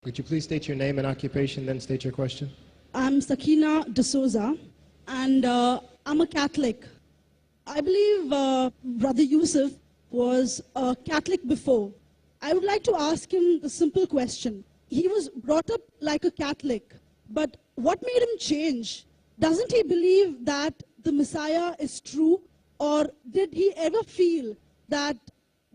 Could you please state your name and occupation, then state your question? I'm Sakina D'Souza, and I'm a Catholic. I believe Brother Yusuf was a Catholic before. I would like to ask him the simple question. He was brought up like a Catholic, but what made him change? Doesn't he believe that the Messiah is true, or did he ever feel that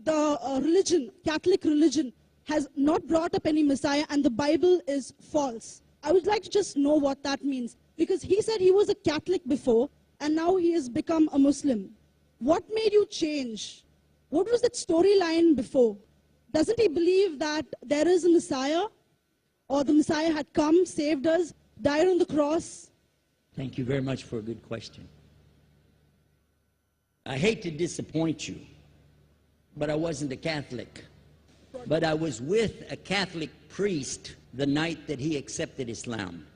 the religion, Catholic religion, has not brought up any Messiah and the Bible is false? I would like to just know what that means, because he said he was a Catholic before and now he has become a Muslim. What made you change? What was that storyline before? Doesn't he believe that there is a Messiah, or the Messiah had come, saved us, died on the cross? Thank you very much for a good question. I hate to disappoint you, but I wasn't a Catholic. But I was with a Catholic priest the night that he accepted Islam.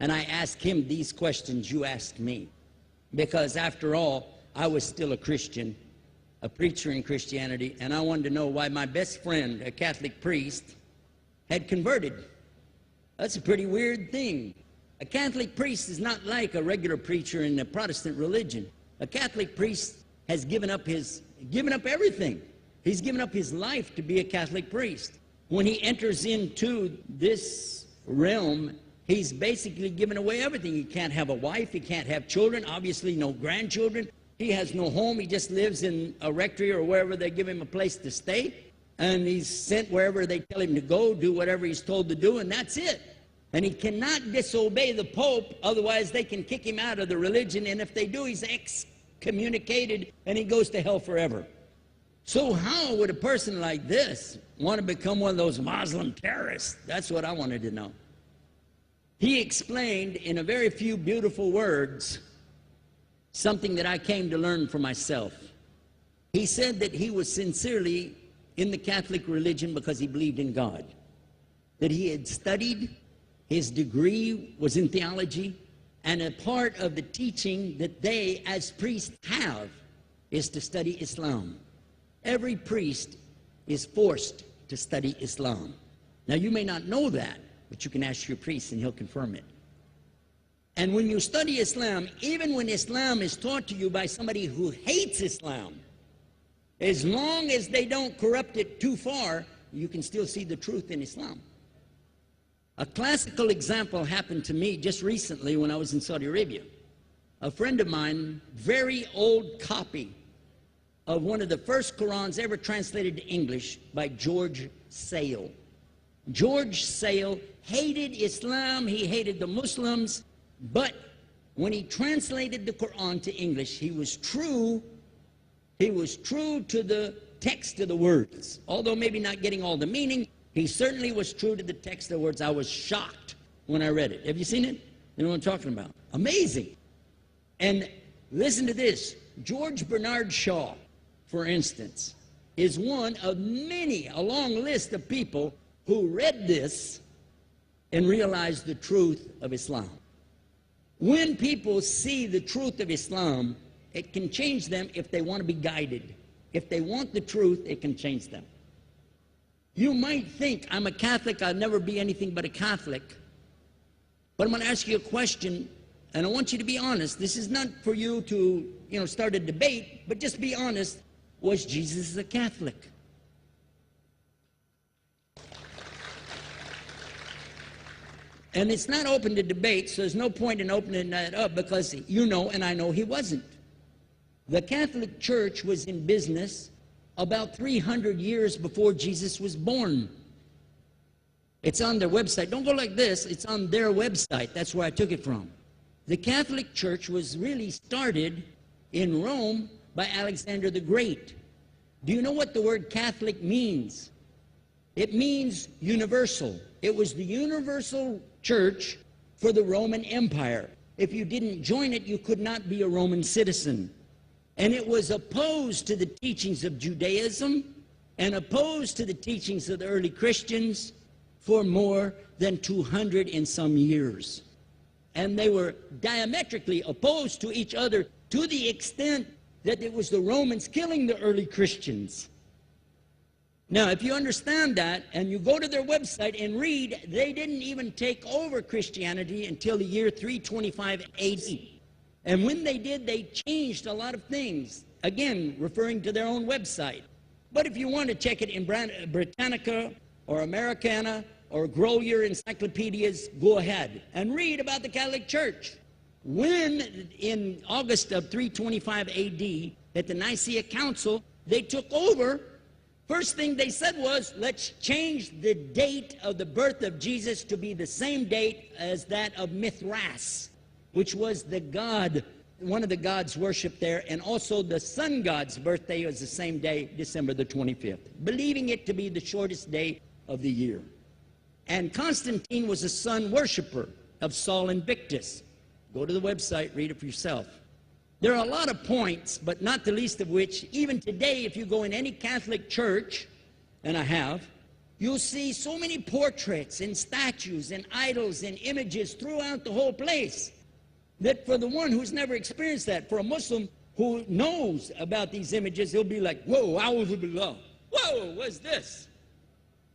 And I asked him these questions you asked me. Because after all, I was still a Christian, a preacher in Christianity, and I wanted to know why my best friend, a Catholic priest, had converted. That's a pretty weird thing. A Catholic priest is not like a regular preacher in the Protestant religion. A Catholic priest has given up everything. He's given up his life to be a Catholic priest. When he enters into this realm, he's basically given away everything. He can't have a wife, he can't have children, obviously no grandchildren. He has no home, he just lives in a rectory or wherever they give him a place to stay. And he's sent wherever they tell him to go, do whatever he's told to do, and that's it. And he cannot disobey the Pope, otherwise they can kick him out of the religion, and if they do, he's excommunicated and he goes to hell forever. So how would a person like this want to become one of those Muslim terrorists? That's what I wanted to know. He explained in a very few beautiful words something that I came to learn for myself. He said that he was sincerely in the Catholic religion because he believed in God, that he had studied, his degree was in theology, and a part of the teaching that they as priests have is to study Islam. Every priest is forced to study Islam. Now, you may not know that, but you can ask your priest and he'll confirm it. And when you study Islam, even when Islam is taught to you by somebody who hates Islam, as long as they don't corrupt it too far, you can still see the truth in Islam. A classical example happened to me just recently when I was in Saudi Arabia. A friend of mine, very old copy of one of the first Qurans ever translated to English by George Sale. George Sale hated Islam, he hated the Muslims, but when he translated the Quran to English, he was true to the text of the words. Although maybe not getting all the meaning, he certainly was true to the text of the words. I was shocked when I read it. Have you seen it? You know what I'm talking about? Amazing. And listen to this. George Bernard Shaw, for instance, is one of many, a long list of people who read this and realized the truth of Islam. When people see the truth of Islam, it can change them if they want to be guided. If they want the truth, it can change them. You might think, I'm a Catholic, I'll never be anything but a Catholic. But I'm going to ask you a question, and I want you to be honest. This is not for you to, start a debate, but just be honest. Was Jesus a Catholic? And it's not open to debate, so there's no point in opening that up, because you know and I know he wasn't. The Catholic Church was in business about 300 years before Jesus was born. It's on their website. Don't go like this. It's on their website. That's where I took it from. The Catholic Church was really started in Rome by Alexander the Great. Do you know what the word Catholic means? It means universal. It was the universal church for the Roman Empire. If you didn't join it, you could not be a Roman citizen. And it was opposed to the teachings of Judaism and opposed to the teachings of the early Christians for more than 200 and some years. And they were diametrically opposed to each other to the extent that it was the Romans killing the early Christians. Now, if you understand that, and you go to their website and read, they didn't even take over Christianity until the year 325 AD. And when they did, they changed a lot of things, again, referring to their own website. But if you want to check it in Britannica or Americana or grow your encyclopedias, go ahead and read about the Catholic Church. When, in August of 325 AD, at the Nicaea Council, they took over, first thing they said was, let's change the date of the birth of Jesus to be the same date as that of Mithras, which was the god, one of the gods worshipped there, and also the sun god's birthday was the same day, December the 25th, believing it to be the shortest day of the year. And Constantine was a sun worshiper of Sol Invictus. Go to the website, read it for yourself. There are a lot of points, but not the least of which, even today, if you go in any Catholic church, and I have, you'll see so many portraits and statues and idols and images throughout the whole place, that for the one who's never experienced that, for a Muslim who knows about these images, he'll be like, whoa, a'udhu billah. Whoa, what's this?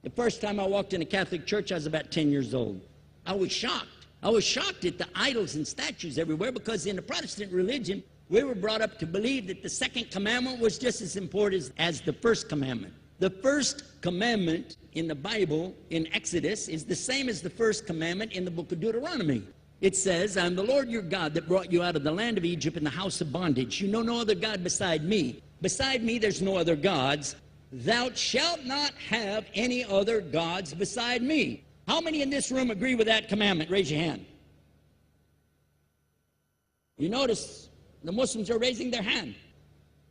The first time I walked in a Catholic church, I was about 10 years old. I was shocked. I was shocked at the idols and statues everywhere, because in the Protestant religion, we were brought up to believe that the second commandment was just as important as the first commandment. The first commandment in the Bible, in Exodus, is the same as the first commandment in the book of Deuteronomy. It says, I am the Lord your God that brought you out of the land of Egypt in the house of bondage. You know no other God beside me. Beside me there's no other gods. Thou shalt not have any other gods beside me. How many in this room agree with that commandment? Raise your hand. You notice the Muslims are raising their hand,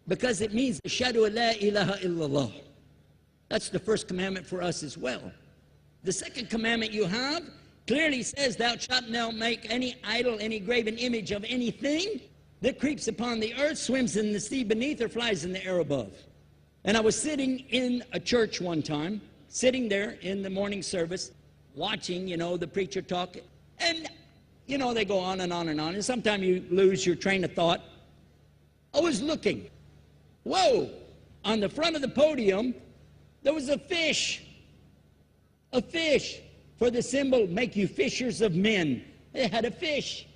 because it means Ashhadu an la ilaha illallah. That's the first commandment for us as well. The second commandment you have clearly says, thou shalt not make any idol, any graven image of anything that creeps upon the earth, swims in the sea beneath, or flies in the air above. And I was sitting in a church one time, sitting there in the morning service, watching, the preacher talk, and they go on and on and on, and sometimes you lose your train of thought. I was looking. Whoa! On the front of the podium, there was a fish. A fish. For the symbol, make you fishers of men. They had a fish.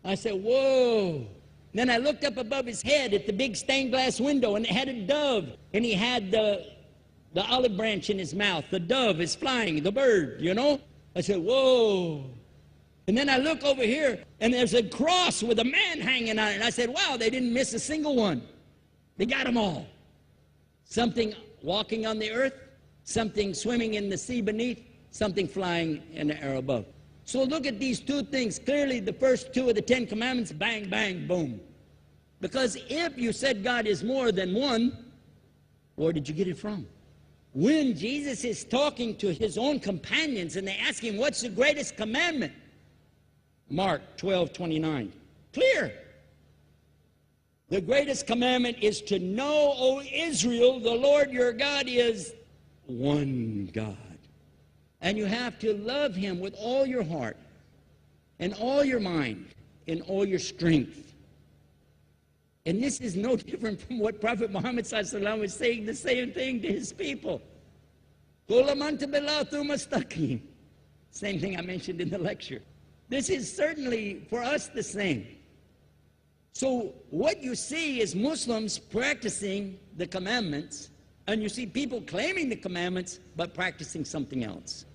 I said, whoa. Then I looked up above his head at the big stained glass window, and it had a dove, and he had the olive branch in his mouth. The dove is flying, the bird, I said, whoa. And then I look over here, and there's a cross with a man hanging on it. And I said, wow, they didn't miss a single one. They got them all. Something walking on the earth, something swimming in the sea beneath, something flying in the air above. So look at these two things. Clearly, the first two of the 10 commandments, bang, bang, boom. Because if you said God is more than one, where did you get it from? When Jesus is talking to his own companions and they ask him, what's the greatest commandment? Mark 12:29. Clear. The greatest commandment is to know, O Israel, the Lord your God is one God. And you have to love him with all your heart and all your mind and all your strength. And this is no different from what Prophet Muhammad ﷺ was saying, the same thing to his people. Same thing I mentioned in the lecture. This is certainly for us the same. So what you see is Muslims practicing the commandments, and you see people claiming the commandments but practicing something else.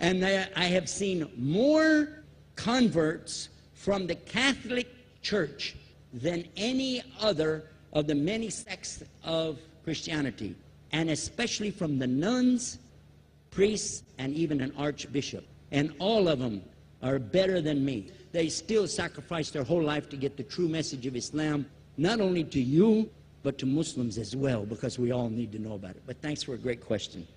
And I have seen more converts from the Catholic Church than any other of the many sects of Christianity, and especially from the nuns, priests, and even an archbishop. And all of them are better than me. They still sacrifice their whole life to get the true message of Islam, not only to you, but to Muslims as well, because we all need to know about it. But thanks for a great question.